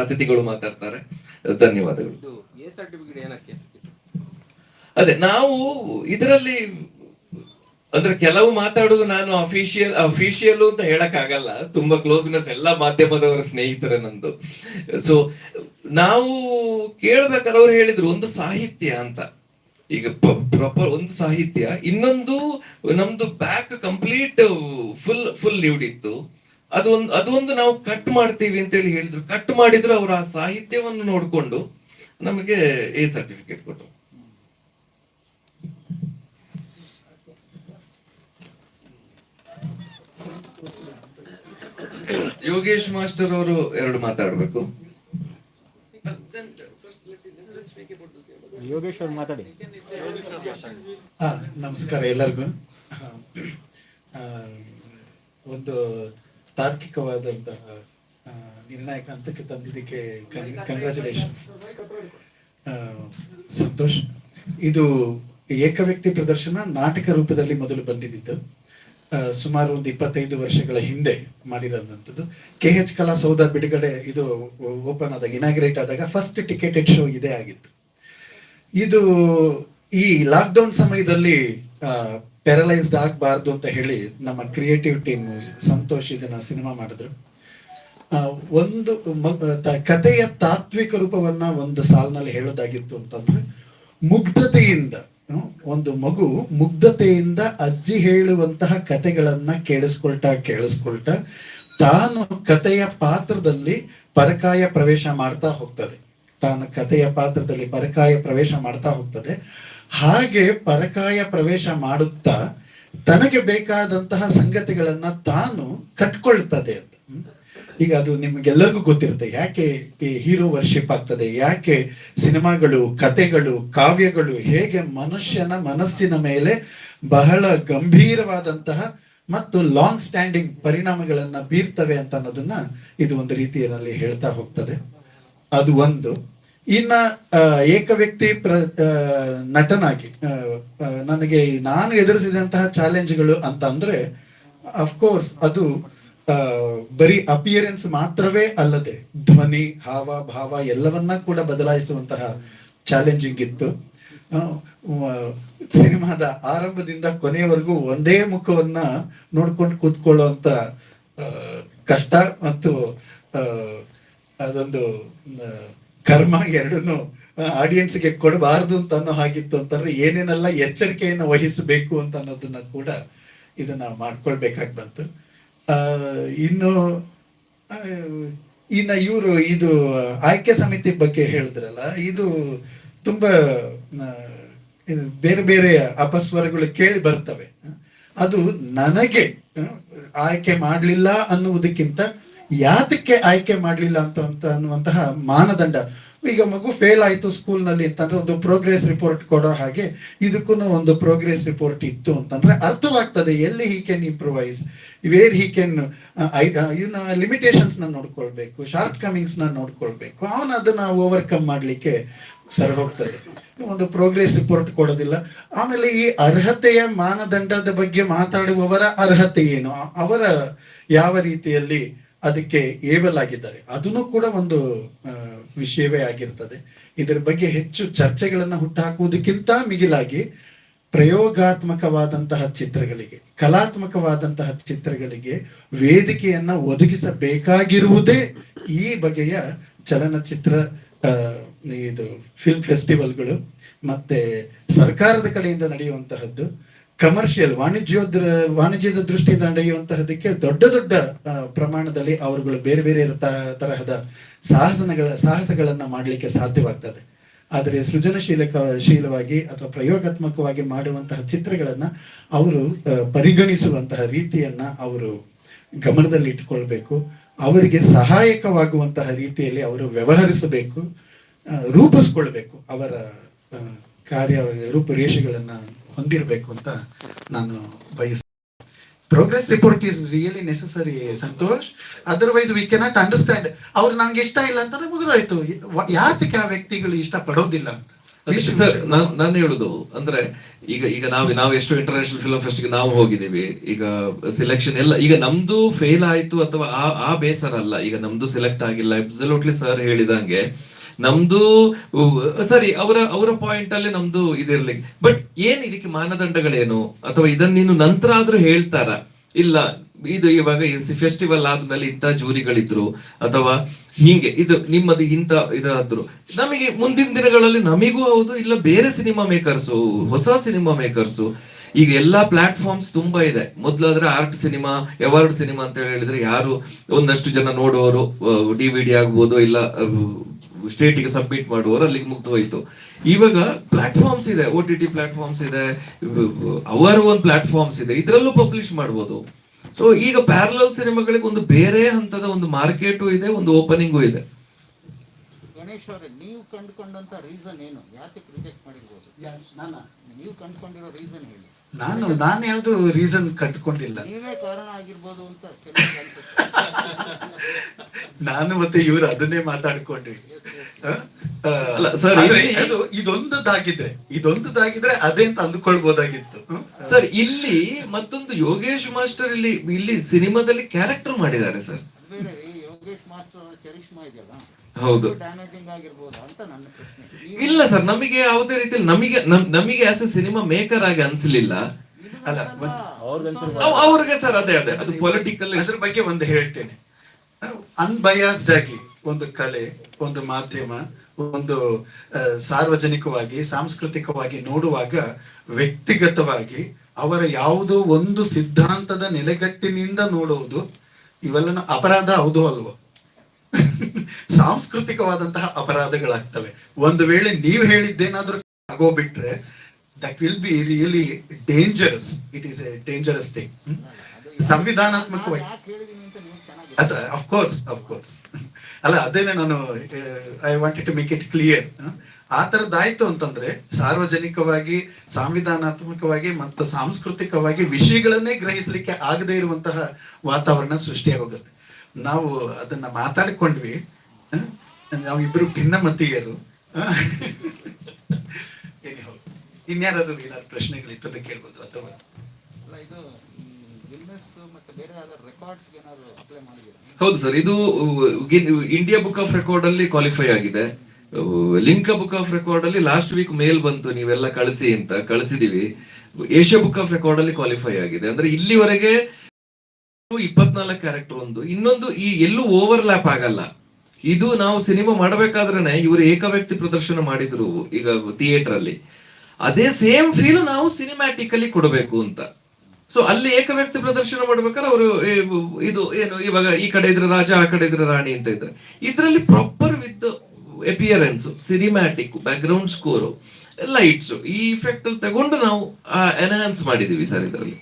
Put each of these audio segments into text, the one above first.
ಅತಿಥಿಗಳು ಮಾತಾಡ್ತಾರೆ. ಧನ್ಯವಾದಗಳು. ಅದೇ ನಾವು ಇದರಲ್ಲಿ ಅಂದ್ರೆ ಕೆಲವು ಮಾತಾಡುದು ನಾನು ಅಫಿಷಿಯಲ್ ಅಂತ ಹೇಳಕ್ ಆಗಲ್ಲ, ತುಂಬಾ ಕ್ಲೋಸ್ನೆಸ್ ಎಲ್ಲ ಮಾಧ್ಯಮದವರ ಸ್ನೇಹಿತರ ನಂದು. ಸೊ ನಾವು ಕೇಳ್ಬೇಕಾದ್ರೆ ಅವ್ರು ಹೇಳಿದ್ರು ಒಂದು ಸಾಹಿತ್ಯ ಅಂತ, ಈಗ ಪ್ರಾಪರ್ ಒಂದು ಸಾಹಿತ್ಯ, ಇನ್ನೊಂದು ನಮ್ದು ಬ್ಯಾಕ್ ಕಂಪ್ಲೀಟ್ ಫುಲ್ ಲೀವ್ಡ್ ಇತ್ತು. ಅದೊಂದು ನಾವು ಕಟ್ ಮಾಡ್ತೀವಿ ಅಂತೇಳಿ ಹೇಳಿದ್ರು. ಕಟ್ ಮಾಡಿದ್ರು ಅವರು ಆ ಸಾಹಿತ್ಯವನ್ನು ನೋಡ್ಕೊಂಡು ನಮಗೆ ಎ ಸರ್ಟಿಫಿಕೇಟ್ ಕೊಟ್ಟರು. ಯೋಗೇಶ್ ಮಾಸ್ಟರ್ ಅವರು ಎರಡು ಮಾತಾಡ್ಬೇಕು. ಯೋಗೇಶ್ ಅವರು ಮಾತಾಡಿ. ನಮಸ್ಕಾರ ಎಲ್ಲರಿಗೂ. ಒಂದು ತಾರ್ಕಿಕವಾದಂತಹ ನಿರ್ಣಾಯಕ ಹಂತಕ್ಕೆ ತಂದಿದ್ದಕ್ಕೆ ಕಂಗ್ರಾಚುಲೇಷನ್ಸ್. ಸಂತೋಷ್. ಇದು ಏಕವ್ಯಕ್ತಿ ಪ್ರದರ್ಶನ ನಾಟಕ ರೂಪದಲ್ಲಿ ಮೊದಲು ಬಂದಿದ್ದು, ಸುಮಾರು ಒಂದು 25 ವರ್ಷಗಳ ಹಿಂದೆ ಮಾಡಿರೋದಂಥದ್ದು. KH ಕಲಾಸೌಧ ಬಿಡುಗಡೆ ಇದು ಓಪನ್ ಆದಾಗ, ಇನಾಗ್ರೇಟ್ ಆದಾಗ ಫಸ್ಟ್ ಟಿಕೆಟೆಡ್ ಶೋ ಇದೇ ಆಗಿತ್ತು. ಇದು ಈ ಲಾಕ್ಡೌನ್ ಸಮಯದಲ್ಲಿ ಪ್ಯಾರಲೈಸ್ಡ್ ಆಗಬಾರ್ದು ಅಂತ ಹೇಳಿ ನಮ್ಮ ಕ್ರಿಯೇಟಿವ್ ಟೀಮ್ ಸಂತೋಷ್ ಇದನ್ನ ಸಿನಿಮಾ ಮಾಡಿದ್ರು. ಒಂದು ಕಥೆಯ ತಾತ್ವಿಕ ರೂಪವನ್ನ ಒಂದು ಸಾಲಿನಲ್ಲಿ ಹೇಳೋದಾಗಿತ್ತು ಅಂತಂದ್ರೆ, ಮುಗ್ಧತೆಯಿಂದ ಒಂದು ಮಗು ಮುಗ್ಧತೆಯಿಂದ ಅಜ್ಜಿ ಹೇಳುವಂತಹ ಕಥೆಗಳನ್ನ ಕೇಳಿಸ್ಕೊಳ್ತಾ ತಾನು ಕಥೆಯ ಪಾತ್ರದಲ್ಲಿ ಪರಕಾಯ ಪ್ರವೇಶ ಮಾಡ್ತಾ ಹೋಗ್ತದೆ. ಹಾಗೆ ಪರಕಾಯ ಪ್ರವೇಶ ಮಾಡುತ್ತಾ ತನಗೆ ಬೇಕಾದಂತಹ ಸಂಗತಿಗಳನ್ನ ತಾನು ಕಟ್ಕೊಳ್ತದೆ ಅಂತ. ಈಗ ಅದು ನಿಮ್ಗೆಲ್ಲರಿಗೂ ಗೊತ್ತಿರುತ್ತೆ ಯಾಕೆ ಈ ಹೀರೋ ವರ್ಷಿಪ್ ಆಗ್ತದೆ, ಯಾಕೆ ಸಿನಿಮಾಗಳು, ಕಥೆಗಳು, ಕಾವ್ಯಗಳು ಹೇಗೆ ಮನುಷ್ಯನ ಮನಸ್ಸಿನ ಮೇಲೆ ಬಹಳ ಗಂಭೀರವಾದಂತಹ ಮತ್ತು ಲಾಂಗ್ ಸ್ಟ್ಯಾಂಡಿಂಗ್ ಪರಿಣಾಮಗಳನ್ನ ಬೀರ್ತವೆ ಅಂತ ಅನ್ನೋದನ್ನ ಇದು ಒಂದು ರೀತಿಯಲ್ಲಿ ಹೇಳ್ತಾ ಹೋಗ್ತದೆ. ಅದು ಒಂದು. ಇನ್ನ ಏಕವ್ಯಕ್ತಿ ನಟನಾಗಿ ನಾನು ಎದುರಿಸಿದಂತಹ ಚಾಲೆಂಜ್ಗಳು ಅಂತ ಅಂದ್ರೆ, ಅಫ್ಕೋರ್ಸ್ ಅದು ಬರೀ ಅಪಿಯರೆನ್ಸ್ ಮಾತ್ರವೇ ಅಲ್ಲದೆ ಧ್ವನಿ, ಹಾವ ಭಾವ ಎಲ್ಲವನ್ನ ಕೂಡ ಬದಲಾಯಿಸುವಂತಹ ಚಾಲೆಂಜಿಂಗ್ ಇತ್ತು. ಸಿನಿಮಾದ ಆರಂಭದಿಂದ ಕೊನೆಯವರೆಗೂ ಒಂದೇ ಮುಖವನ್ನ ನೋಡ್ಕೊಂಡು ಕೂತ್ಕೊಳ್ಳುವಂತ ಕಷ್ಟ ಮತ್ತು ಅದೊಂದು ಕರ್ಮ ಎರಡನ್ನು ಆಡಿಯನ್ಸ್ಗೆ ಕೊಡಬಾರದು ಅಂತ ಅನ್ನೋ ಹಾಗಿತ್ತು ಅಂತಂದ್ರೆ ಏನೇನೆಲ್ಲ ಎಚ್ಚರಿಕೆಯನ್ನು ವಹಿಸಬೇಕು ಅಂತ ಅನ್ನೋದನ್ನ ಕೂಡ ಇದನ್ನ ಮಾಡ್ಕೊಳ್ಬೇಕಾಗಿ ಬಂತು. ಇನ್ನ ಇವರು ಇದು ಆಯ್ಕೆ ಸಮಿತಿ ಬಗ್ಗೆ ಹೇಳಿದ್ರಲ್ಲ, ಇದು ತುಂಬಾ ಬೇರೆ ಬೇರೆ ಅಪಸ್ವರಗಳು ಕೇಳಿ ಬರ್ತವೆ. ಅದು ನನಗೆ ಆಯ್ಕೆ ಮಾಡ್ಲಿಲ್ಲ ಅನ್ನುವುದಕ್ಕಿಂತ ಯಾತಕ್ಕೆ ಆಯ್ಕೆ ಮಾಡ್ಲಿಲ್ಲ ಅಂತ ಅನ್ನುವಂತಹ ಮಾನದಂಡ. ಈಗ ಮಗು ಫೇಲ್ ಆಯ್ತು ಸ್ಕೂಲ್ ನಲ್ಲಿ ಅಂತಂದ್ರೆ ಒಂದು ಪ್ರೋಗ್ರೆಸ್ ರಿಪೋರ್ಟ್ ಕೊಡೋ ಹಾಗೆ ಇದಕ್ಕೂ ಒಂದು ಪ್ರೋಗ್ರೆಸ್ ರಿಪೋರ್ಟ್ ಇತ್ತು ಅಂತಂದ್ರೆ ಅರ್ಥವಾಗ್ತದೆ ಎಲ್ಲಿ he can improvise, wear he can limitations ನ ನೋಡ್ಕೊಳ್ಬೇಕು, ಶಾರ್ಟ್ ಕಮಿಂಗ್ಸ್ ನ ನೋಡ್ಕೊಳ್ಬೇಕು. ಅವನು ಅದನ್ನ ಓವರ್ಕಮ್ ಮಾಡ್ಲಿಕ್ಕೆ ಸರಿ ಹೋಗ್ತದೆ. ಒಂದು ಪ್ರೋಗ್ರೆಸ್ ರಿಪೋರ್ಟ್ ಕೊಡೋದಿಲ್ಲ. ಆಮೇಲೆ ಈ ಅರ್ಹತೆಯ ಮಾನದಂಡದ ಬಗ್ಗೆ ಮಾತಾಡುವವರ ಅರ್ಹತೆ ಏನು, ಅವರ ಯಾವ ರೀತಿಯಲ್ಲಿ ಅದಕ್ಕೆ ಏಬಲ್ ಆಗಿದ್ದಾರೆ, ಅದನ್ನು ಕೂಡ ಒಂದು ವಿಷಯವೇ ಆಗಿರ್ತದೆ. ಇದರ ಬಗ್ಗೆ ಹೆಚ್ಚು ಚರ್ಚೆಗಳನ್ನ ಹುಟ್ಟುಹಾಕುವುದಕ್ಕಿಂತ ಮಿಗಿಲಾಗಿ ಪ್ರಯೋಗಾತ್ಮಕವಾದಂತಹ ಚಿತ್ರಗಳಿಗೆ, ಕಲಾತ್ಮಕವಾದಂತಹ ಚಿತ್ರಗಳಿಗೆ ವೇದಿಕೆಯನ್ನ ಒದಗಿಸಬೇಕಾಗಿರುವುದೇ ಈ ಬಗೆಯ ಚಲನಚಿತ್ರ ಇದು ಫಿಲ್ಮ್ ಫೆಸ್ಟಿವಲ್ಗಳು ಮತ್ತೆ ಸರ್ಕಾರದ ಕಡೆಯಿಂದ ನಡೆಯುವಂತಹದ್ದು, ಕಮರ್ಷಿಯಲ್ ವಾಣಿಜ್ಯದ ದೃಷ್ಟಿಯಿಂದ ನಡೆಯುವಂತಹದಕ್ಕೆ ದೊಡ್ಡ ದೊಡ್ಡ ಪ್ರಮಾಣದಲ್ಲಿ ಅವರುಗಳು ಬೇರೆ ಬೇರೆ ತರಹದ ಸಾಹಸಗಳನ್ನ ಮಾಡಲಿಕ್ಕೆ ಸಾಧ್ಯವಾಗ್ತದೆ. ಆದರೆ ಸೃಜನಶೀಲವಾಗಿ ಅಥವಾ ಪ್ರಯೋಗಾತ್ಮಕವಾಗಿ ಮಾಡುವಂತಹ ಚಿತ್ರಗಳನ್ನ ಅವರು ಪರಿಗಣಿಸುವಂತಹ ರೀತಿಯನ್ನ ಅವರು ಗಮನದಲ್ಲಿ ಇಟ್ಟುಕೊಳ್ಬೇಕು. ಅವರಿಗೆ ಸಹಾಯಕವಾಗುವಂತಹ ರೀತಿಯಲ್ಲಿ ಅವರು ವ್ಯವಹರಿಸಬೇಕು, ರೂಪಿಸ್ಕೊಳ್ಬೇಕು, ಅವರ ಕಾರ್ಯ ರೂಪುರೇಷೆಗಳನ್ನ ಹೊಂದಿರಬೇಕು ಅಂತ ನಾನು ಬಯಸ್ತೇನೆ. Progress report is really necessary Santosh, otherwise we cannot understand. ಅವ್ರು ನನ್ಗೆ ಇಷ್ಟ ಇಲ್ಲ ಅಂತಂದ್ರೆ ಮುಗಿದೋಯ್ತು. ಯಾತಕ್ಕೆ ಆ ವ್ಯಕ್ತಿಗಳು ಇಷ್ಟ ಪಡೋದಿಲ್ಲ ಅಂತ ಸರ್ ನಾನು ಹೇಳುದು ಅಂದ್ರೆ ಈಗ ಈಗ ನಾವು ಎಷ್ಟು ಇಂಟರ್ನ್ಯಾಷನಲ್ ಫಿಲ್ಮ್ ಫೆಸ್ಟ್ ಗೆ ನಾವು ಹೋಗಿದೀವಿ, ಈಗ ಸೆಲೆಕ್ಷನ್ ಎಲ್ಲ ಈಗ ನಮ್ದು ಫೇಲ್ ಆಯ್ತು ಅಥವಾ ಆ ಬೇಸರ ಅಲ್ಲ, ಈಗ ನಮ್ದು ಸೆಲೆಕ್ಟ್ ಆಗಿಲ್ಲ, ಅಬ್ಸಲ್ಯೂಟ್ಲಿ ಸರ್ ಹೇಳಿದಂಗೆ ನಮ್ದು ಸರಿ, ಅವರ ಪಾಯಿಂಟ್ ಅಲ್ಲಿ ನಮ್ದು ಇದಿರ್ಲಿ, ಬಟ್ ಏನ್ ಇದಕ್ಕೆ ಮಾನದಂಡಗಳೇನು, ಅಥವಾ ಇದನ್ನ ನೀನು ನಂತರ ಆದ್ರೂ ಹೇಳ್ತಾರ, ಇಲ್ಲ ಇದು ಇವಾಗ ಫೆಸ್ಟಿವಲ್ ಆದ್ಮೇಲೆ ಇಂಥ ಜೂರಿಗಳಿದ್ರು ಅಥವಾ ಹೀಗೆ ಇದು ನಿಮ್ಮದು ಇಂಥ ಇದಾದ್ರು, ನಮಗೆ ಮುಂದಿನ ದಿನಗಳಲ್ಲಿ ನಮಿಗೂ ಹೌದು, ಇಲ್ಲ ಬೇರೆ ಸಿನಿಮಾ ಮೇಕರ್ಸು, ಹೊಸ ಸಿನಿಮಾ ಮೇಕರ್ಸು, ಈಗ ಎಲ್ಲಾ ಪ್ಲಾಟ್ಫಾರ್ಮ್ಸ್ ತುಂಬಾ ಇದೆ. ಮೊದ್ಲಾದ್ರೆ ಆರ್ಟ್ ಸಿನಿಮಾ, ಅವಾರ್ಡ್ ಸಿನಿಮಾ ಅಂತ ಹೇಳಿದ್ರೆ ಯಾರು ಒಂದಷ್ಟು ಜನ ನೋಡುವವರು, DVD ಆಗ್ಬೋದು, ಇಲ್ಲ ಸ್ಟೇಟಿಗೆ ಸಬ್ಮಿಟ್ ಮಾಡುವವರು, ಅಲ್ಲಿಗೆ ಮುಗ್ದು ಹೋಯ್ತು. ಇವಾಗ ಪ್ಲಾಟ್ಫಾರ್ಮ್ಸ್ ಇದೆ, OTT ಪ್ಲಾಟ್ಫಾರ್ಮ್ಸ್ ಇದೆ, ಅವರ ಒಂದು ಪ್ಲಾಟ್ಫಾರ್ಮ್ಸ್ ಇದೆ, ಇದರಲ್ಲೂ ಪಬ್ಲಿಷ್ ಮಾಡ್ಬೋದು. ಸೊ ಈಗ ಪ್ಯಾರಲಲ್ ಸಿನಿಮಾಗಳಿಗೆ ಒಂದು ಬೇರೆ ಹಂತದ ಒಂದು ಮಾರ್ಕೆಟು ಇದೆ, ಒಂದು ಓಪನಿಂಗು ಇದೆ. ಗಣೇಶ್ ಅವರೇ, ನೀವು ಕಂಡುಕೊಂಡಂತ ರೀಸನ್ ಏನು, ಯಾಕೆ ರಿಜೆಕ್ಟ್ ಮಾಡಿರ್ಬೋದು? ನೀವು ಕಂಡುಕೊಂಡಿರೋ ರೀಸನ್ ಹೇಳಿ. ನಾನು ಯಾವ್ದು ರೀಸನ್ ಕಂಡುಕೊಂಡಿಲ್ಲ. ನೀವೇ ಕಾರಣ ಆಗಿರ್ಬೋದು ಅಂತ ನಾನು ಮತ್ತೆ ಇವ್ರು ಅದನ್ನೇ ಮಾತಾಡ್ಕೊಂಡ್ವಿ. ಇದೊಂದಾಗಿದ್ರೆ ಅದೇ ಅಂತ ಅಂದುಕೊಳ್ಬಹುದಾಗಿತ್ತು. ಸರ್ ಇಲ್ಲಿ ಮತ್ತೊಂದು ಯೋಗೇಶ್ ಮಾಸ್ಟರ್ ಇಲ್ಲಿ ಸಿನಿಮಾದಲ್ಲಿ ಕ್ಯಾರೆಕ್ಟರ್ ಮಾಡಿದ್ದಾರೆ ಸರ್. ಯೋಗೇಶ್ ಮಾಸ್ಟರ್ ಅವರ ಚರಿಷ್ಮಾ ಇದೆಯಲ್ಲ, ಹೌದು, ಡ್ಯಾಮೇಜಿಂಗ್ ಆಗಿರ್ಬೋದು ಅಂತ ನನ್ನ ಪ್ರಶ್ನೆ. ಇಲ್ಲ ಸರ್, ನಮಗೆ ಯಾವುದೇ ರೀತಿಯಲ್ಲಿ ನಮಗೆ ಆಸ್ ಎ ಸಿನಿಮಾ ಮೇಕರ್ ಆಗಿ ಅನ್ಸಲಿಲ್ಲ. ಅಲ್ಲ, ಅವ್ರಿಗೆ ಸರ್ ಅದೇ ಅದು ಪೊಲಿಟಿಕಲ್. ಅದ್ರ ಬಗ್ಗೆ ಒಂದು ಹೇಳ್ತೇನೆ. ಅನ್ಬಯಾಸ್ಡ್ ಆಗಿ ಒಂದು ಕಲೆ, ಒಂದು ಮಾಧ್ಯಮ, ಒಂದು ಸಾರ್ವಜನಿಕವಾಗಿ ಸಾಂಸ್ಕೃತಿಕವಾಗಿ ನೋಡುವಾಗ ವ್ಯಕ್ತಿಗತವಾಗಿ ಅವರ ಯಾವುದೋ ಒಂದು ಸಿದ್ಧಾಂತದ ನೆಲೆಗಟ್ಟಿನಿಂದ ನೋಡುವುದು ಇವೆಲ್ಲ ಅಪರಾಧ ಹೌದು ಅಲ್ವೋ? ಸಾಂಸ್ಕೃತಿಕವಾದಂತಹ ಅಪರಾಧಗಳಾಗ್ತವೆ. ಒಂದು ವೇಳೆ ನೀವು ಹೇಳಿದ್ದೇನಾದ್ರೂ ಆಗೋಗ್ಬಿಟ್ರೆ that will be really dangerous. It is a dangerous thing. ಸಂವಿಧಾನಾತ್ಮಕವಾಗಿ ಅದ ಅಫ್ಕೋರ್ಸ್ ಅಲ್ಲ, ಅದೇನೆ ನಾನು I wanted to make it clear. ಆ ತರದ್ದಾಯ್ತು ಅಂತಂದ್ರೆ ಸಾರ್ವಜನಿಕವಾಗಿ, ಸಂವಿಧಾನಾತ್ಮಕವಾಗಿ ಮತ್ತು ಸಾಂಸ್ಕೃತಿಕವಾಗಿ ವಿಷಯಗಳನ್ನೇ ಗ್ರಹಿಸಲಿಕ್ಕೆ ಆಗದೆ ಇರುವಂತಹ ವಾತಾವರಣ ಸೃಷ್ಟಿಯಾಗೋಗುತ್ತೆ. ನಾವು ಅದನ್ನ ಮಾತಾಡಿಕೊಂಡ್ವಿ, ನಾವಿಬ್ರು ಭಿನ್ನಮತೀಯರು. ಇನ್ಯಾರು ಏನಾದ್ರು ಪ್ರಶ್ನೆಗಳಿತ್ತು ಕೇಳ್ಬೋದು, ಅಥವಾ ಹೌದು ಸರ್, ಇದು ಇಂಡಿಯಾ ಬುಕ್ ಆಫ್ ರೆಕಾರ್ಡ್ ಅಲ್ಲಿ ಕ್ವಾಲಿಫೈ ಆಗಿದೆ. ಲಿಂಕಾ ಬುಕ್ ಆಫ್ ರೆಕಾರ್ಡ್ ಅಲ್ಲಿ ಲಾಸ್ಟ್ ವೀಕ್ ಮೇಲ್ ಬಂತು, ನೀವೆಲ್ಲ ಕಳಿಸಿ ಅಂತ, ಕಳಿಸಿದೀವಿ. ಏಷ್ಯಾ ಬುಕ್ ಆಫ್ ರೆಕಾರ್ಡ್ ಅಲ್ಲಿ ಕ್ವಾಲಿಫೈ ಆಗಿದೆ. ಅಂದ್ರೆ ಇಲ್ಲಿವರೆಗೆ 24 ಕ್ಯಾರೆಕ್ಟರ್, ಇನ್ನೊಂದು ಈ ಎಲ್ಲೂ ಓವರ್ಲ್ಯಾಪ್ ಆಗಲ್ಲ. ಇದು ನಾವು ಸಿನಿಮಾ ಮಾಡಬೇಕಾದ್ರೇನೆ ಇವರು ಏಕವ್ಯಕ್ತಿ ಪ್ರದರ್ಶನ ಮಾಡಿದ್ರು ಈಗ ಥಿಯೇಟರ್ ಅಲ್ಲಿ, ಅದೇ ಸೇಮ್ ಫೀಲ್ ನಾವು ಸಿನಿಮ್ಯಾಟಿಕಲಿ ಕೊಡಬೇಕು ಅಂತ. ಸೊ ಅಲ್ಲಿ ಏಕವ್ಯಕ್ತಿ ಪ್ರದರ್ಶನ ಮಾಡ್ಬೇಕಾದ್ರೆ ಅವರು ಇದು ಏನು, ಇವಾಗ ಈ ಕಡೆ ಇದ್ರೆ ರಾಜ, ಆ ಕಡೆ ಇದ್ರೆ ರಾಣಿ ಅಂತ ಇದ್ರೆ, ಇದರಲ್ಲಿ proper with appearance, cinematic, background score, lights, ಈ ಇಫೆಕ್ಟ್ ಅಲ್ಲಿ ತಗೊಂಡು ನಾವು ಎನ್ಹಾನ್ಸ್ ಮಾಡಿದೀವಿ ಸರ್. ಇದರಲ್ಲಿ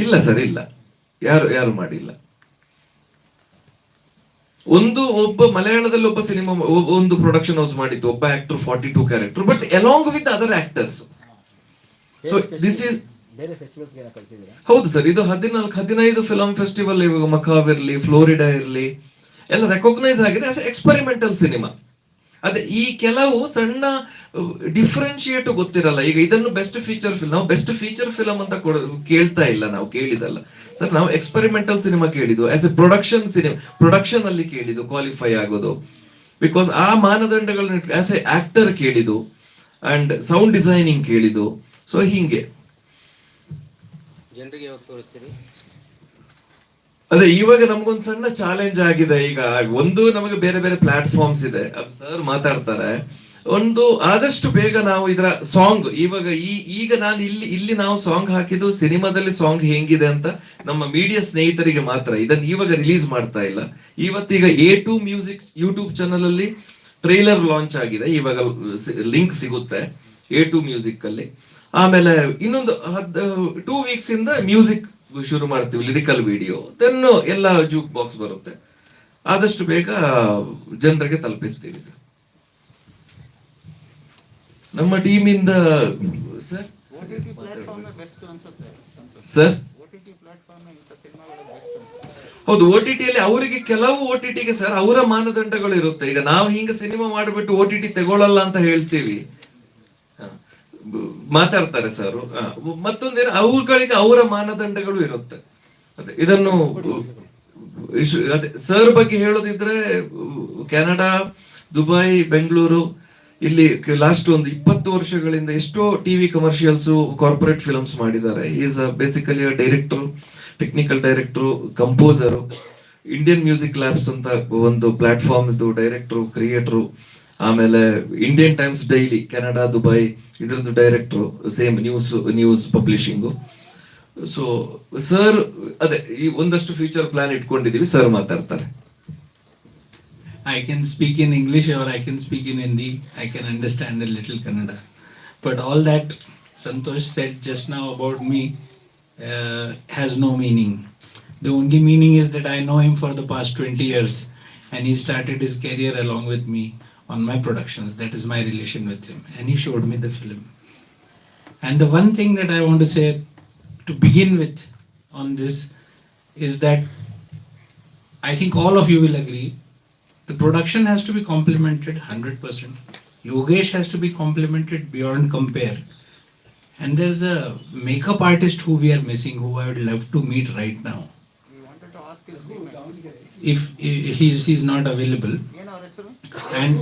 ಇಲ್ಲ ಸರ್, ಇಲ್ಲ, ಯಾರು ಮಾಡಿಲ್ಲ. ಒಬ್ಬ ಮಲಯಾಳದಲ್ಲಿ ಒಬ್ಬ ಸಿನಿಮಾ, ಒಂದು ಪ್ರೊಡಕ್ಷನ್ ಹೌಸ್ ಮಾಡಿತ್ತು, ಒಬ್ಬ actor 42 character, but along with other actors. So this is ಹೌದು ಸರ್, ಇದು 15 ಫಿಲಂ ಫೆಸ್ಟಿವಲ್, ಇವಾಗ ಮಕಾವ್ ಇರ್ಲಿ, ಫ್ಲೋರಿಡಾ ಇರ್ಲಿ, ಎಲ್ಲ ರೆಕಾಗ್ನೈಸ್ ಆಗಿದೆ ಆಸ್ ಎಕ್ಸ್ಪೆರಿಮೆಂಟಲ್ ಸಿನಿಮಾ. ಅದೇ ಈ ಕೆಲವು ಸಣ್ಣ ಡಿಫ್ರೆನ್ಶಿಯೇಟ್ ಗೊತ್ತಿರಲ್ಲ. ಈಗ ಇದನ್ನು ಬೆಸ್ಟ್ ಫೀಚರ್ ಫಿಲ್ಮ್, ನಾವು ಬೆಸ್ಟ್ ಫೀಚರ್ ಫಿಲಮ್ ಅಂತ ಕೇಳ್ತಾ ಇಲ್ಲ, ನಾವು ಕೇಳಿದಲ್ಲ ಸರ್, ನಾವು ಎಕ್ಸ್ಪೆರಿಮೆಂಟಲ್ ಸಿನಿಮಾ ಕೇಳಿದ್ದು, as A production cinema, production ಅಲ್ಲಿ ಕೇಳಿದ್ದು ಕ್ವಾಲಿಫೈ ಆಗೋದು, ಬಿಕಾಸ್ ಆ ಮಾನದಂಡಗಳನ್ನ ಆಸ್ ಎ ಆಕ್ಟರ್ ಕೇಳಿದ್ದು, ಅಂಡ್ ಸೌಂಡ್ ಡಿಸೈನಿಂಗ್ ಕೇಳಿದ್ದು. ಸೊ ಹಿಂಗೆ ಜನರಿಗೆ ತೋರಿಸ್ತೀರಿ. ಅದೇ ಇವಾಗ ನಮ್ಗೊಂದು ಸಣ್ಣ ಚಾಲೆಂಜ್ ಆಗಿದೆ. ಈಗ ನಮಗೆ ಬೇರೆ ಬೇರೆ ಪ್ಲಾಟ್ಫಾರ್ಮ್ಸ್ ಇದೆ, ಅದು ಸರ್ ಮಾತಾಡ್ತಾರೆ. ಆದಷ್ಟು ಬೇಗ ನಾವು ಇದರ ಸಾಂಗ್, ಈಗ ನಾನು ಇಲ್ಲಿ ನಾವು ಸಾಂಗ್ ಹಾಕಿದ್ದು ಸಿನಿಮಾದಲ್ಲಿ ಸಾಂಗ್ ಹೆಂಗಿದೆ ಅಂತ ನಮ್ಮ ಮೀಡಿಯಾ ಸ್ನೇಹಿತರಿಗೆ ಮಾತ್ರ, ಇದನ್ನ ಇವಾಗ ರಿಲೀಸ್ ಮಾಡ್ತಾ ಇಲ್ಲ. ಇವತ್ತೀಗ A2 ಮ್ಯೂಸಿಕ್ ಯೂಟ್ಯೂಬ್ ಚಾನಲ್ ಅಲ್ಲಿ ಟ್ರೈಲರ್ ಲಾಂಚ್ ಆಗಿದೆ, ಇವಾಗ ಲಿಂಕ್ ಸಿಗುತ್ತೆ A2 ಮ್ಯೂಸಿಕ್ ಅಲ್ಲಿ. ಆಮೇಲೆ ಇನ್ನೊಂದು 2 ವೀಕ್ಸ್ ಇಂದ ಮ್ಯೂಸಿಕ್ ಶುರು ಮಾಡ್ತೀವಿ, ಲಿರಿಕಲ್ ವಿಡಿಯೋ, ದೆನ್ ಎಲ್ಲ ಜೂಕ್ ಬಾಕ್ಸ್ ಬರುತ್ತೆ. ಆದಷ್ಟು ಬೇಗ ಜನರಿಗೆ ತಲುಪಿಸ್ತೀವಿ ಸರ್. ನಮ್ಮ ಟೀಮ್ ಇಂದ ಸರ್ OTT ಪ್ಲಾಟ್ಫಾರ್ಮ್ ಇಂಥ ಸಿನಿಮಾಗಳು ಬೆಸ್ಟ್ ಅಂತ. ಹೌದು, OTT ಅಲ್ಲಿ ಅವರಿಗೆ ಕೆಲವು OTT ಗೆ ಸರ್ ಅವರ ಮಾನದಂಡಗಳು ಇರುತ್ತೆ. ಈಗ ನಾವು ಹಿಂಗ ಸಿನಿಮಾ ಮಾಡ್ಬಿಟ್ಟು OTT ತಗೊಳ್ಳಲ್ಲ ಅಂತ ಹೇಳ್ತೀವಿ, ಹ, ಮಾತಾಡ್ತಾರೆ ಸರ್. ಮತ್ತೊಂದೇನು, ಅವ್ರಗಳಿಗೆ ಅವರ ಮಾನದಂಡಗಳು ಇರುತ್ತೆ. ಅದೇ ಇದನ್ನು ಅದೇ ಸರ್ ಬಗ್ಗೆ ಹೇಳೋದಿದ್ರೆ, ಕೆನಡಾ, ದುಬೈ, ಬೆಂಗಳೂರು, ಇಲ್ಲಿ ಲಾಸ್ಟ್ ಒಂದು 20 ವರ್ಷಗಳಿಂದ ಎಷ್ಟೋ ಟಿವಿ ಕಮರ್ಷಿಯಲ್ಸ್, ಕಾರ್ಪೊರೇಟ್ ಫಿಲ್ಮ್ಸ್ ಮಾಡಿದ್ದಾರೆ. Is basically director, technical director, composer. Indian Music Labs ಅಂತ ಒಂದು ಪ್ಲಾಟ್ಫಾರ್ಮ್ ಇದು, ಡೈರೆಕ್ಟರ್, ಕ್ರಿಯೇಟರ್. ಆಮೇಲೆ Indian Times Daily, Canada, Dubai, ಇದ್ರದ್ದು director, same news publishing. So sir ಅದೇ ಈ ಒಂದಷ್ಟು ಫ್ಯೂಚರ್ ಪ್ಲಾನ್ ಇಟ್ಕೊಂಡಿದೀವಿ, ಸರ್ ಮಾತಾಡ್ತಾರೆ. I can speak in English or I can speak in Hindi. I can understand a little Kannada. But all that Santosh said just now about me has no meaning. The only meaning is that I know him for the past 20 years and he started his career along with me on my productions. That is my relation with him. And he showed me the film. And the one thing that I want to say to begin with on this is that I think all of you will agree the production has to be complemented 100%. Yogesh has to be complemented beyond compare. And there's a makeup artist who we are missing, who I would love to meet right now. We wanted to ask his name. If he's not available. ಏನು ಅವ್ರ ಹೆಸರು? And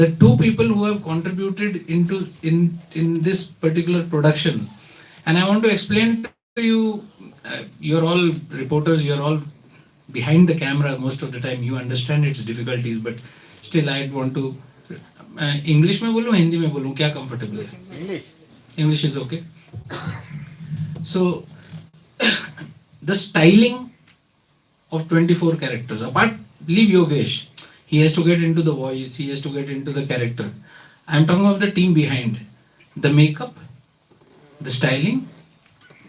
the two people who have contributed in this particular production, and I want to explain to you, you're all reporters, you're all behind the camera most of the time, you understand its difficulties, but still I want to English में बोलूं, हिंदी में बोलूं, क्या comfortable है? English is okay. So the styling of 24 characters, apart, leave Yogesh, he has to get into the voice, he has to get into the character. I'm talking of the team behind, the makeup, the styling,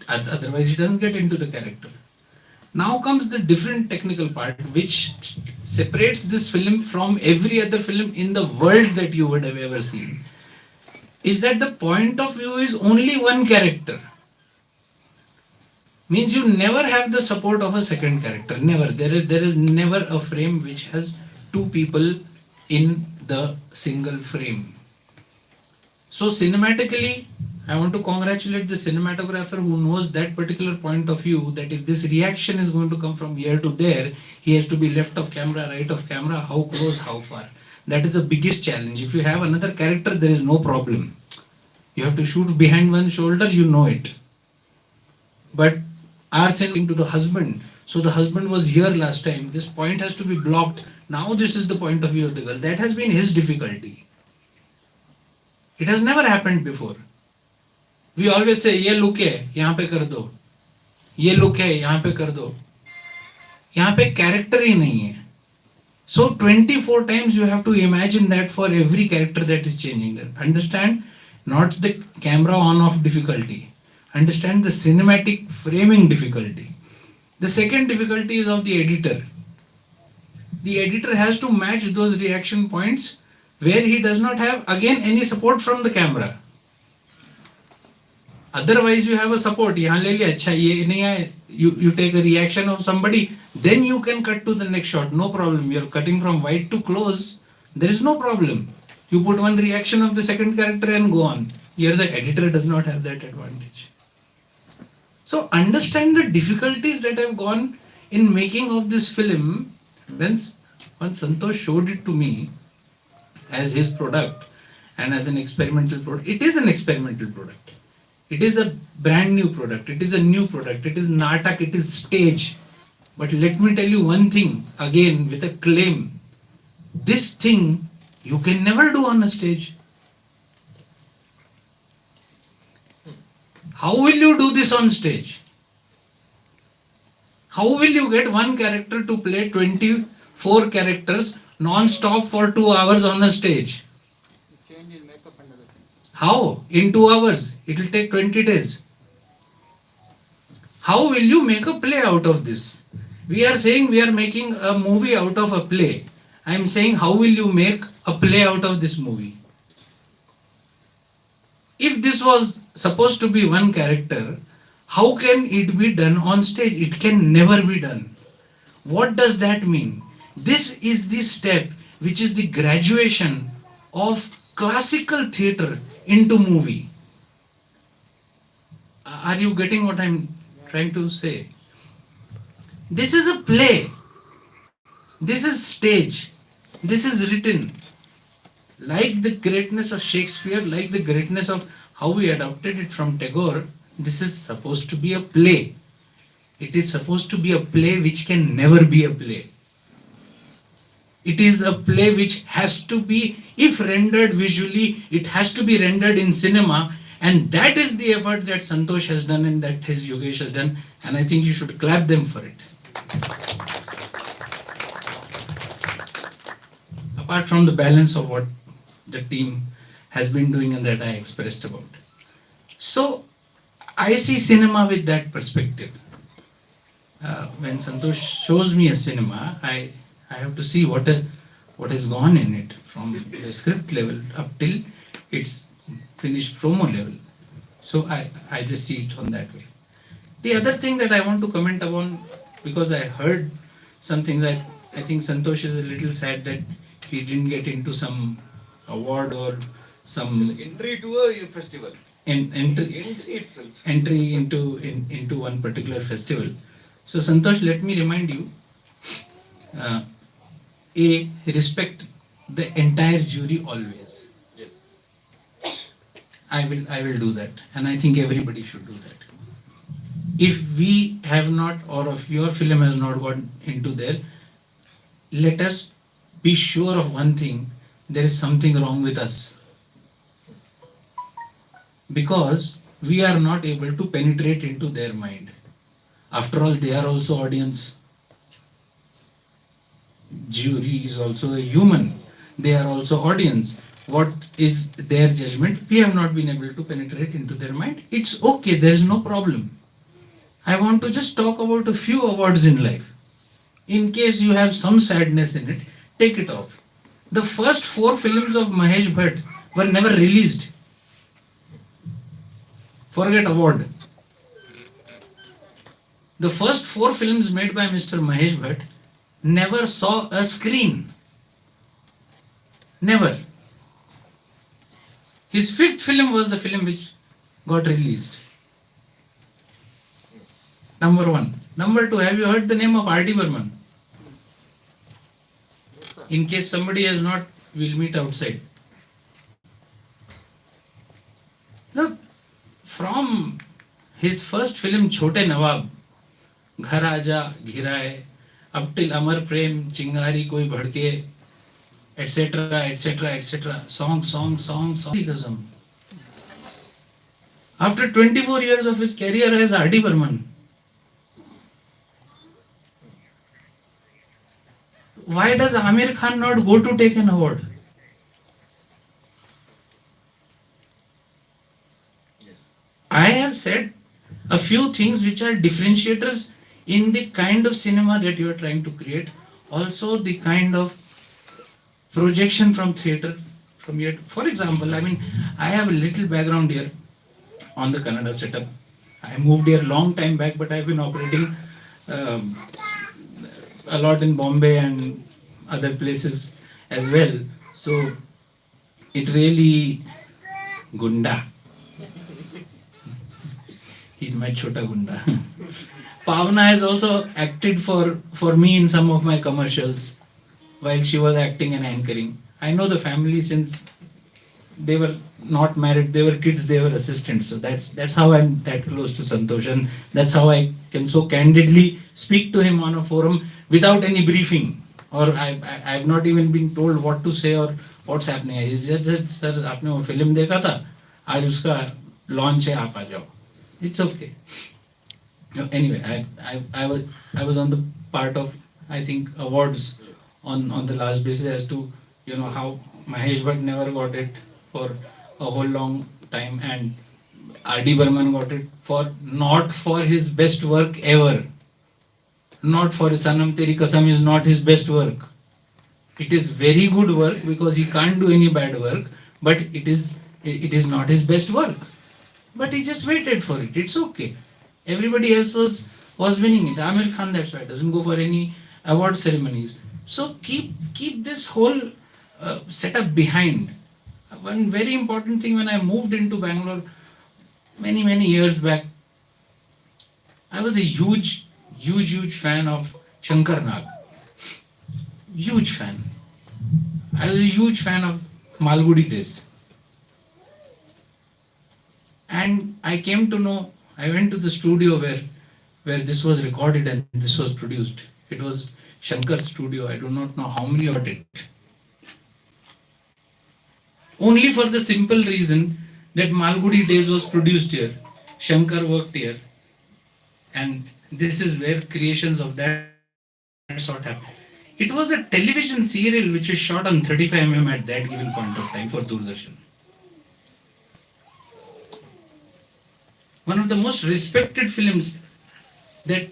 otherwise he doesn't get into the character. Now comes the different technical part which separates this film from every other film in the world that you would have ever seen. Is that the point of view is only one character. Means you never have the support of a second character. Never. There is never a frame which has two people in the single frame. So cinematically, I want to congratulate the cinematographer who knows that particular point of view, that if this reaction is going to come from here to there, he has to be left of camera, right of camera, how close, how far. That is the biggest challenge. If you have another character, there is no problem. You have to shoot behind one shoulder, you know it. But our sending to the husband, so the husband was here last time, this point has to be blocked. Now this is the point of view of the girl. That has been his difficulty. It has never happened before. We always say, ये look है यहाँ पे कर दो, ये look है यहाँ पे कर दो. यहाँ पे कैरेक्टर ही नहीं है. So 24 times you have to imagine that for every character that is changing. Understand not the camera on off difficulty. Understand the cinematic framing difficulty. The second difficulty is of the editor. The editor has to match those reaction points where he does not have again any support from the camera. Otherwise you have a support. यहाँ ले लिया, अच्छा ये नहीं है, you take a reaction of somebody, then you can cut to the next shot, no problem. You're cutting from wide to close, there is no problem. You put one reaction of the second character and go on. Here the editor does not have that advantage. So understand the difficulties that have gone in making of this film. When Santosh showed it to me as his product and as an experimental product, it is an experimental product. It is a brand new product. It is a new product. It is natak. It is stage. But let me tell you one thing again with a claim. This thing you can never do on a stage. How will you do this on stage? How will you get one character to play 24 characters non-stop for 2 hours on a stage? Change in makeup and other things. How? In 2 hours? It will take 20 days. How will you make a play out of this? We are saying we are making a movie out of a play. I am saying how will you make a play out of this movie? If this was supposed to be one character, how can it be done on stage? It can never be done. What does that mean? This is the step which is the graduation of classical theatre into movie. Are you getting what I'm trying to say? This is a play. This is stage. This is written. Like the greatness of Shakespeare, like the greatness of how we adopted it from Tagore, this is supposed to be a play. It is supposed to be a play which can never be a play. It is a play which has to be, if rendered visually, it has to be rendered in cinema, and that is the effort that Santosh has done and that his Yogesh has done, and I think you should clap them for it. Apart from the balance of what the team has been doing and that I expressed about. So, I see cinema with that perspective. When Santosh shows me a cinema, I have to see what has gone in it from the script level up till its finished promo level. So I just see it on that way. The other thing that I want to comment upon, because I heard something that I think Santosh is a little sad that he didn't get into some award or some entry to a festival. Entry itself. Entry into one particular festival. So Santosh, let me remind you, respect the entire jury always. Yes. I will do that, and I think everybody should do that. If we have not, or if your film has not got into there, let us be sure of one thing: there is something wrong with us, because we are not able to penetrate into their mind. After all, they are also audience. Jury is also a human. They are also audience. What is their judgment? We have not been able to penetrate into their mind. It's okay, there is no problem. I want to just talk about a few awards in life. In case you have some sadness in it, take it off. The first 4 films of Mahesh Bhatt were never released. Forget award. The first 4 films made by Mr. Mahesh Bhatt never saw a screen. Never. His 5th film was the film which got released. Number 1. Number 2, have you heard the name of R.D. Burman? In case somebody has not, we'll meet outside. Look, from his first film Chote Nawab, Ghar Aaja, Ghiraye, up till Amar Prem, Chingari Koi Bhadke, etc., etc., etc. Song. After 24 years of his career as R.D. Burman, why does Amir Khan not go to take an award? Yes. I have said a few things which are differentiators in the kind of cinema that you are trying to create, also the kind of projection from theatre from here. For example, I have a little background here on the Kannada setup. I moved here long time back, but I've been operating a lot in Bombay and other places as well. So it really Gunda. He's my chota Gunda. Pavna has also acted for me in some of my commercials while she was acting and anchoring. I know the family since they were not married, they were kids, they were assistants. So that's how I'm that close to Santosh, and that's how I can so candidly speak to him on a forum without any briefing, or I've not even been told what to say or what's happening. He's just sir, आपने वो film देखा था, आज उसका launch है, आप आ जाओ. It's okay. No, anyway, I was on the part of, I think, awards on the last basis as to how Mahesh Bhatt never got it for a whole long time, and R.D. Burman got it not for his best work ever. Not for Sanam Teri Kasam is not his best work. It is very good work because he can't do any bad work, but it is not his best work. But he just waited for it. It's okay. Everybody else was winning it. Amir Khan, that's why, doesn't go for any award ceremonies. So keep this whole setup behind. One very important thing, when I moved into Bangalore many years back, I was a huge fan of Shankar Nag. Huge fan. I was a huge fan of Malgudi days. And I came to know, I went to the studio where this was recorded and this was produced. It was Shankar's studio. I do not know how many of it. Only for the simple reason that Malgudi Days was produced here. Shankar worked here. And this is where creations of that sort happen. It was a television serial which is shot on 35mm at that given point of time for Doordarshan. One of the most respected films that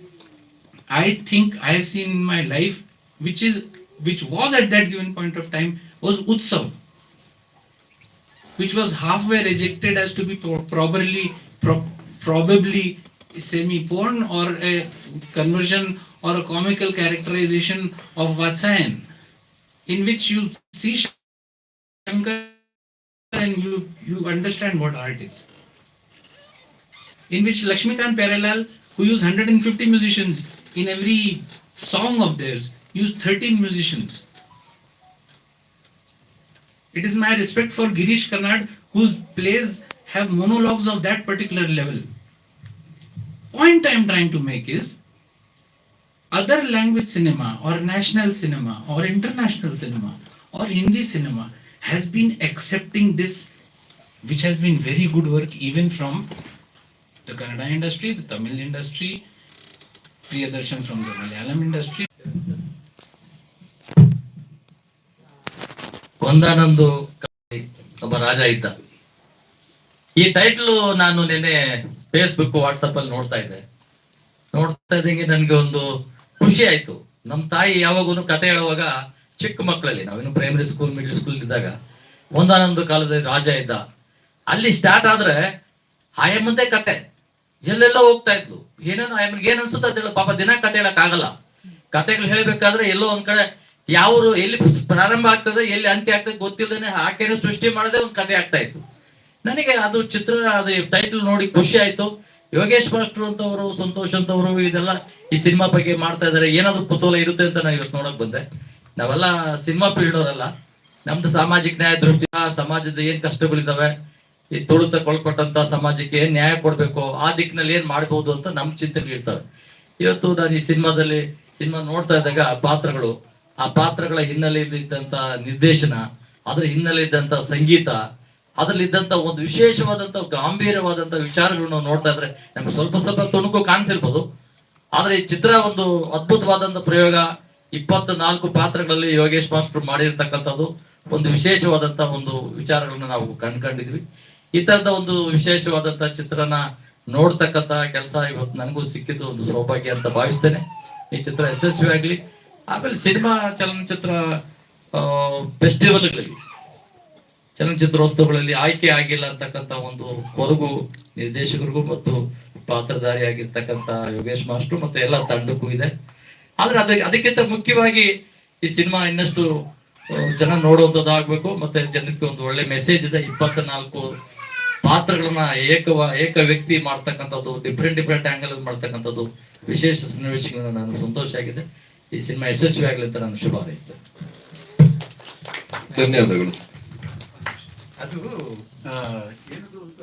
I think I have seen in my life, which was at that given point of time, was Utsav, which was halfway rejected as to be probably semi-porn or a conversion or a comical characterization of Vatsayan, in which you see Shankar and you understand what art is. In which Lakshmikant Pyarelal, who used 150 musicians in every song of theirs, used 13 musicians. It is my respect for Girish Karnad, whose plays have monologues of that particular level. Point I am trying to make is, other language cinema or national cinema or international cinema or Hindi cinema has been accepting this, which has been very good work even from the Kannada industry, the Tamil industry, Priyadarshan from the Malayalam industry. ಒಂದಾನೊಂದು ಒಬ್ಬ ರಾಜ ಇದ್ದ. ಈ title ನಾನು ನಿನ್ನೆ Facebook WhatsApp ಅಲ್ಲಿ ನೋಡ್ತಾ ಇದ್ದಂಗೆ ನನ್ಗೆ ಒಂದು ಖುಷಿ ಆಯ್ತು. ನಮ್ಮ ತಾಯಿ ಯಾವಾಗೂ ಕತೆ ಹೇಳುವಾಗ ಚಿಕ್ಕ ಮಕ್ಕಳಲ್ಲಿ, ನಾವೇನು ಪ್ರೈಮರಿ ಸ್ಕೂಲ್ ಮಿಡ್ಲ್ ಸ್ಕೂಲ್ ಇದ್ದಾಗ, ಒಂದಾನೊಂದು ಕಾಲದಲ್ಲಿ ರಾಜ ಇದ್ದ, ಅಲ್ಲಿ ಸ್ಟಾರ್ಟ್ ಆದ್ರೆ ಆಯಮ್ಮಂದೇ ಕತೆ ಎಲ್ಲೆಲ್ಲ ಹೋಗ್ತಾ ಇದ್ಲು. ಏನೇನು ಆಯಮ್ಮನ್ಗೆ ಏನ್ ಅನ್ಸುತ್ತೆ ಅಂತ ಹೇಳ, ಪಾಪ ದಿನ ಕತೆ ಹೇಳಕ್ ಆಗಲ್ಲ. ಕತೆಗಳು ಹೇಳ್ಬೇಕಾದ್ರೆ ಎಲ್ಲೋ ಒಂದ್ ಕಡೆ ಯಾವ್ರು ಎಲ್ಲಿ ಪ್ರಾರಂಭ ಆಗ್ತದೆ ಎಲ್ಲಿ ಅಂತ್ಯ ಆಗ್ತದೆ ಗೊತ್ತಿಲ್ಲದೇನೆ ಆಕೆನ ಸೃಷ್ಟಿ ಮಾಡದೆ ಒಂದ್ ಕತೆ ಆಗ್ತಾ ಇತ್ತು. ನನಗೆ ಅದು ಚಿತ್ರ, ಅದು ಟೈಟಲ್ ನೋಡಿ ಖುಷಿ ಆಯ್ತು. ಯೋಗೇಶ್ ಮಾಸ್ಟ್ರು ಅಂತವರು, ಸಂತೋಷ್ ಅಂತವರು ಇದೆಲ್ಲ ಈ ಸಿನಿಮಾ ಬಗ್ಗೆ ಮಾಡ್ತಾ ಇದಾರೆ, ಏನಾದ್ರು ಕುತೂಹಲ ಇರುತ್ತೆ ಅಂತ ನಾನು ಇವತ್ತು ನೋಡಕ್ ಬಂದೆ. ನಾವೆಲ್ಲ ಸಿನಿಮಾ ಫೀಲ್ಡ್ ಅವರೆಲ್ಲ, ನಮ್ದು ಸಾಮಾಜಿಕ ನ್ಯಾಯ ದೃಷ್ಟಿ, ಸಮಾಜದ ಏನ್ ಕಷ್ಟಗಳಿದಾವೆ, ಈ ತುಳಿತಕ್ಕೊಳ್ಪಟ್ಟಂತ ಸಮಾಜಕ್ಕೆ ಏನ್ ನ್ಯಾಯ ಕೊಡ್ಬೇಕು, ಆ ದಿಕ್ಕಿನಲ್ಲಿ ಏನ್ ಮಾಡ್ಬೋದು ಅಂತ ನಮ್ ಚಿಂತೆಗಳು ಇರ್ತವೆ. ಇವತ್ತು ನಾನು ಈ ಸಿನಿಮಾ ನೋಡ್ತಾ ಇದ್ದಾಗ ಆ ಪಾತ್ರಗಳ ಹಿನ್ನೆಲೆ ಇದ್ದಂತ ನಿರ್ದೇಶನ, ಅದ್ರ ಹಿನ್ನೆಲೆ ಇದ್ದಂತ ಸಂಗೀತ, ಅದ್ರಲ್ಲಿದ್ದಂತ ಒಂದು ವಿಶೇಷವಾದಂತ ಗಾಂಭೀರ್ಯವಾದಂತ ವಿಚಾರಗಳನ್ನ ನೋಡ್ತಾ ಇದ್ರೆ ನಮ್ಗೆ ಸ್ವಲ್ಪ ತುಣುಕು ಕಾಣಿಸಿರ್ಬೋದು. ಆದ್ರೆ ಈ ಚಿತ್ರ ಒಂದು ಅದ್ಭುತವಾದಂತ ಪ್ರಯೋಗ. 24 ಪಾತ್ರಗಳಲ್ಲಿ ಯೋಗೇಶ್ ಮಾಸ್ಟರ್ ಮಾಡಿರ್ತಕ್ಕಂಥದ್ದು ಒಂದು ವಿಶೇಷವಾದಂತ ಒಂದು ವಿಚಾರಗಳನ್ನ ನಾವು ಕಂಡ್ಕೊಂಡಿದ್ವಿ. ಈ ತರದ ಒಂದು ವಿಶೇಷವಾದಂತ ಚಿತ್ರನ ನೋಡ್ತಕ್ಕಂತ ಕೆಲಸ ಇವತ್ತು ನನಗೂ ಸಿಕ್ಕಿದ್ದು ಒಂದು ಸೌಭಾಗ್ಯ ಅಂತ ಭಾವಿಸ್ತೇನೆ. ಈ ಚಿತ್ರ ಯಶಸ್ವಿ ಆಗ್ಲಿ. ಆಮೇಲೆ ಸಿನಿಮಾ ಚಲನಚಿತ್ರ ಫೆಸ್ಟಿವಲ್ಗಳಲ್ಲಿ, ಚಲನಚಿತ್ರೋತ್ಸವಗಳಲ್ಲಿ ಆಯ್ಕೆ ಆಗಿಲ್ಲ ಅಂತಕ್ಕಂಥ ಒಂದು ಕೊರಗು ನಿರ್ದೇಶಕರಿಗೂ ಮತ್ತು ಪಾತ್ರಧಾರಿ ಆಗಿರ್ತಕ್ಕಂಥ ಯೋಗೇಶ್ ಮಾಸ್ಟರ್ ಮತ್ತೆ ಎಲ್ಲ ತಂಡಕ್ಕೂ ಇದೆ. ಆದ್ರೆ ಅದಕ್ಕಿಂತ ಮುಖ್ಯವಾಗಿ ಈ ಸಿನಿಮಾ ಇನ್ನಷ್ಟು ಜನ ನೋಡುವಂಥದ್ದಾಗ್ಬೇಕು, ಮತ್ತೆ ಜನಕ್ಕೆ ಒಂದು ಒಳ್ಳೆ ಮೆಸೇಜ್ ಇದೆ. 24 ಪಾತ್ರಗಳನ್ನ ಏಕ ವ್ಯಕ್ತಿ ಮಾಡ್ತಕ್ಕಂಥದ್ದು, ಡಿಫ್ರೆಂಟ್ ಆಂಗಲ್ ಮಾಡ್ತಕ್ಕಂಥದ್ದು ವಿಶೇಷ ಸನ್ನಿವೇಶಗಳನ್ನ ನಾನು ಸಂತೋಷ ಆಗಿದೆ. ಈ ಸಿನಿಮಾ ಯಶಸ್ವಿ ಆಗಲಿ ಅಂತ ನಾನು ಶುಭ ಹಾರೈಸ್ತೇನೆ. ಧನ್ಯವಾದಗಳು. ಅದು ಏನು